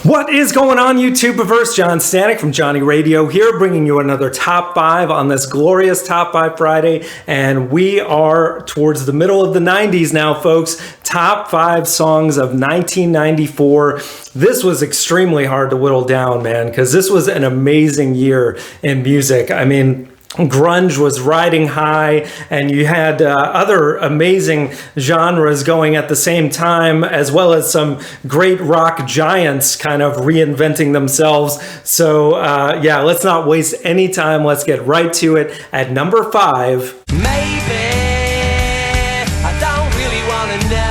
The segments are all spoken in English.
What is going on, YouTubeverse? John Stanek from Johnny Radio here, bringing you another Top 5 on this glorious Top 5 Friday. And we are towards the middle of the 90s now, folks. Top 5 songs of 1994. This was extremely hard to whittle down, man, because this was an amazing year in music. I mean, grunge was riding high, and you had other amazing genres going at the same time, as well as some great rock giants kind of reinventing themselves. So yeah, let's not waste any time. Let's get right to it. At number 5, maybe I don't really want to know.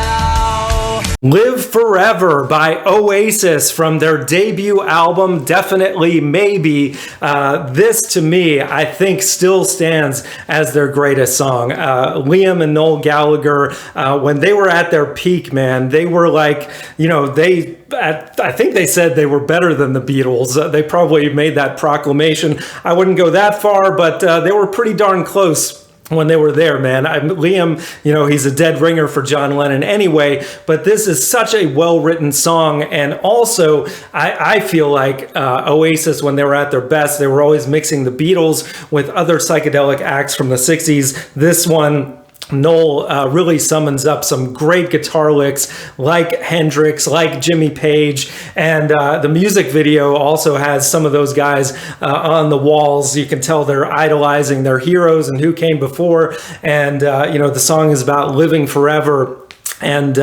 Live Forever by Oasis from their debut album, Definitely Maybe. This, to me, I think still stands as their greatest song. Liam and Noel Gallagher, when they were at their peak, man, they were like, you know, I think they said they were better than the Beatles. They probably made that proclamation. I wouldn't go that far, but they were pretty darn close when they were there, man. Liam, you know, he's a dead ringer for John Lennon anyway, but this is such a well-written song. And also, I feel like Oasis, when they were at their best, they were always mixing the Beatles with other psychedelic acts from the 60s. This one, Noel really summons up some great guitar licks like Hendrix, like Jimmy Page, and the music video also has some of those guys on the walls. You can tell they're idolizing their heroes and who came before, and you know, the song is about living forever and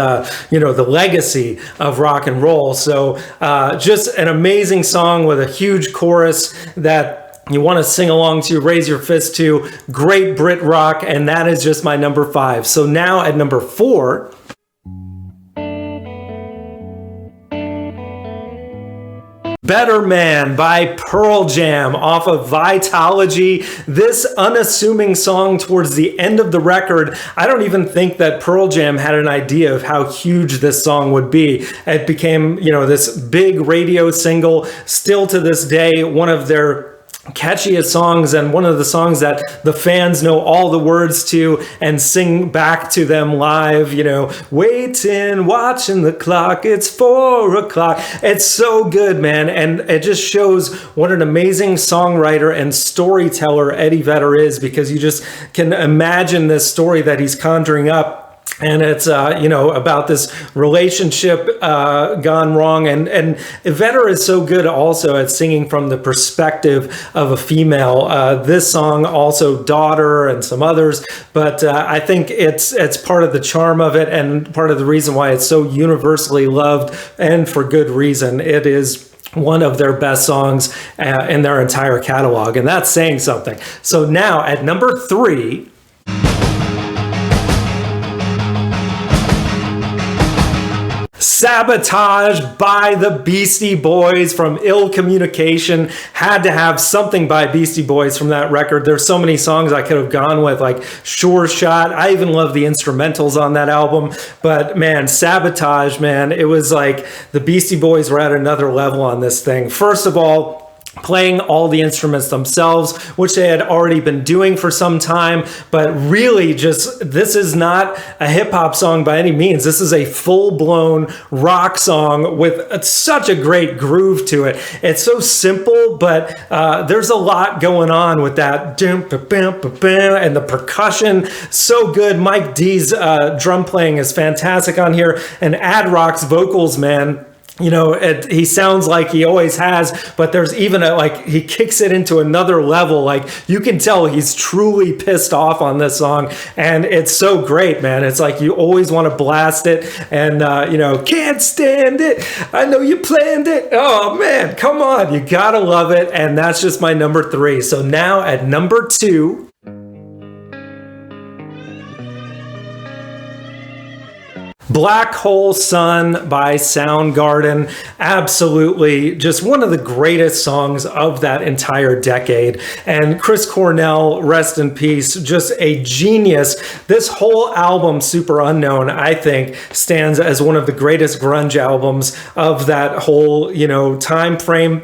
you know, the legacy of rock and roll. So just an amazing song with a huge chorus that you want to sing along to, raise your fist to. Great Brit rock, and that is just my number 5. So now at number 4, Better Man by Pearl Jam off of Vitalogy. This unassuming song towards the end of the record, I don't even think that Pearl Jam had an idea of how huge this song would be. It became, you know, this big radio single, still to this day, one of their catchiest songs, and one of the songs that the fans know all the words to and sing back to them live. You know, waiting, watching the clock, it's 4 o'clock. It's so good, man, and it just shows what an amazing songwriter and storyteller Eddie Vedder is, because you just can imagine this story that he's conjuring up. And it's, you know, about this relationship gone wrong. And Vedder is so good also at singing from the perspective of a female. This song, also Daughter and some others. But I think it's part of the charm of it, and part of the reason why it's so universally loved, and for good reason. It is one of their best songs in their entire catalog. And that's saying something. So now at number 3, Sabotage by the Beastie Boys from Ill Communication. Had to have something by Beastie Boys from that record. There's so many songs I could have gone with, like Sure Shot. I even love the instrumentals on that album. But man, Sabotage, man, it was like the Beastie Boys were at another level on this thing. First of all, playing all the instruments themselves, which they had already been doing for some time, but really just, this is not a hip-hop song by any means. This is a full-blown rock song with such a great groove to it. It's so simple, but there's a lot going on with that, and the percussion, so good. Mike D's drum playing is fantastic on here, and Ad Rock's vocals, man, you know, he sounds like he always has, but there's even like, he kicks it into another level. Like, you can tell he's truly pissed off on this song, and it's so great, man. It's like you always want to blast it, and you know, can't stand it, I know you planned it. Oh man, come on, you gotta love it. And that's just my number 3. So now at number 2, Black Hole Sun by Soundgarden. Absolutely just one of the greatest songs of that entire decade. And Chris Cornell, rest in peace, just a genius. This whole album, Super Unknown, I think stands as one of the greatest grunge albums of that whole, you know, time frame.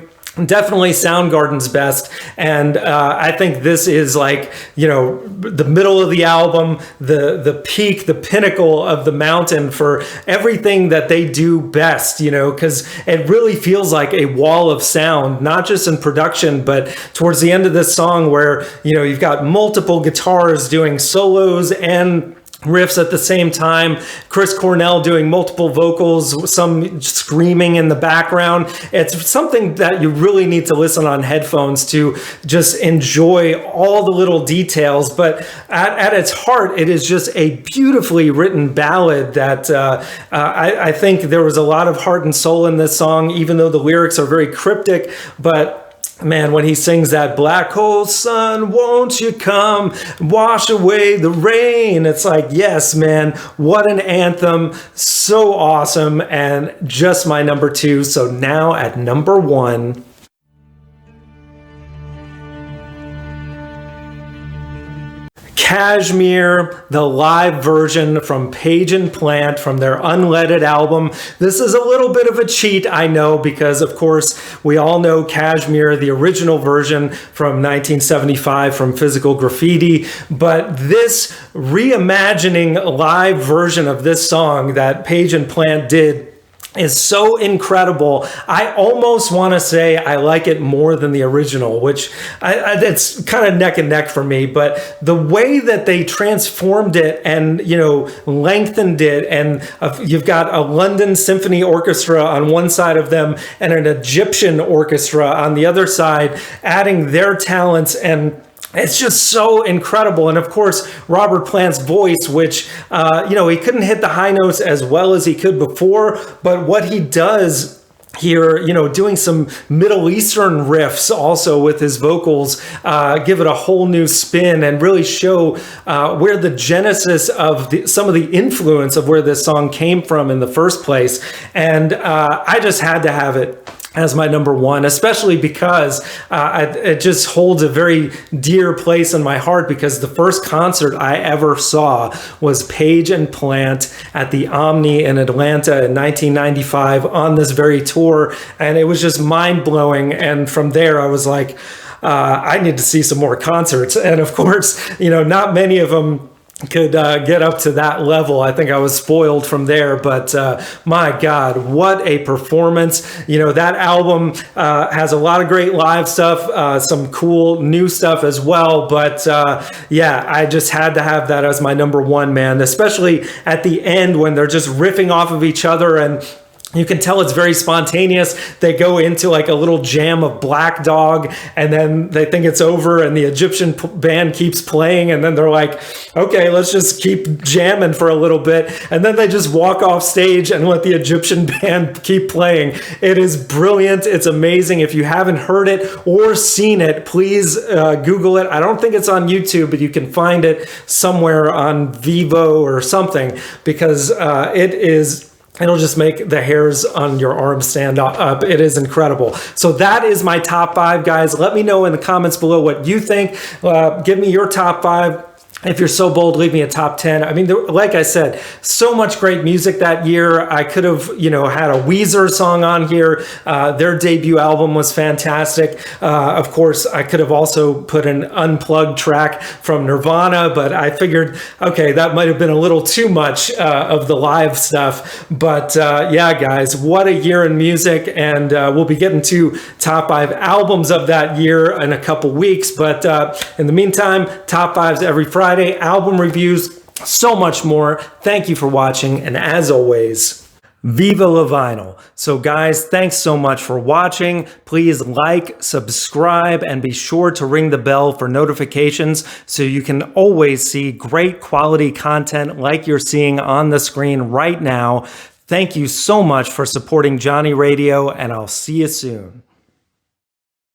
definitely Soundgarden's best, and I think this is like, you know, the middle of the album, the peak, the pinnacle of the mountain for everything that they do best, you know, because it really feels like a wall of sound, not just in production, but towards the end of this song where, you know, you've got multiple guitars doing solos and riffs at the same time, Chris Cornell doing multiple vocals, some screaming in the background. It's something that you really need to listen on headphones to just enjoy all the little details. But at its heart, it is just a beautifully written ballad that I think there was a lot of heart and soul in this song, even though the lyrics are very cryptic. But man, when he sings that black hole sun, won't you come wash away the rain? It's like, yes, man, what an anthem. So awesome. And just my number 2. So now at number 1. KASHMIR, the live version from Page and Plant from their unleaded album. This is a little bit of a cheat, I know, because of course we all know KASHMIR, the original version from 1975 from Physical Graffiti, but this reimagining live version of this song that Page and Plant did is so incredible. I almost want to say I like it more than the original, which it's kind of neck and neck for me. But the way that they transformed it and, you know, lengthened it, and you've got a London Symphony Orchestra on one side of them and an Egyptian orchestra on the other side, adding their talents, and it's just so incredible. And of course, Robert Plant's voice, which, you know, he couldn't hit the high notes as well as he could before, but what he does here, you know, doing some Middle Eastern riffs also with his vocals, give it a whole new spin and really show where the genesis of some of the influence of where this song came from in the first place. And I just had to have it as my number 1, especially because it just holds a very dear place in my heart, because the first concert I ever saw was Page and Plant at the Omni in Atlanta in 1995 on this very tour, and it was just mind-blowing. And from there I was like, I need to see some more concerts. And of course, you know, not many of them could get up to that level. I think I was spoiled from there, but my God, what a performance. You know, that album has a lot of great live stuff, some cool new stuff as well, but yeah, I just had to have that as my number 1, man, especially at the end when they're just riffing off of each other, and you can tell it's very spontaneous. They go into like a little jam of Black Dog, and then they think it's over and the Egyptian band keeps playing, and then they're like, okay, let's just keep jamming for a little bit, and then they just walk off stage and let the Egyptian band keep playing. It is brilliant. It's amazing. If you haven't heard it or seen it, please Google it. I don't think it's on YouTube, but you can find it somewhere on Vivo or something, because it'll just make the hairs on your arms stand up. It is incredible. So that is my top 5, guys. Let me know in the comments below what you think. Give me your top 5. If you're so bold, leave me a top 10. I mean, like I said, so much great music that year. I could have, you know, had a Weezer song on here. Their debut album was fantastic. Of course, I could have also put an unplugged track from Nirvana, but I figured, okay, that might have been a little too much of the live stuff. But yeah, guys, what a year in music. And we'll be getting to top 5 albums of that year in a couple weeks. But in the meantime, top 5s every Friday. Album reviews, so much more. Thank you for watching, and as always, Viva la Vinyl. So guys, thanks so much for watching. Please like, subscribe, and be sure to ring the bell for notifications so you can always see great quality content like you're seeing on the screen right now. Thank you so much for supporting Johnny Radio, and I'll see you soon.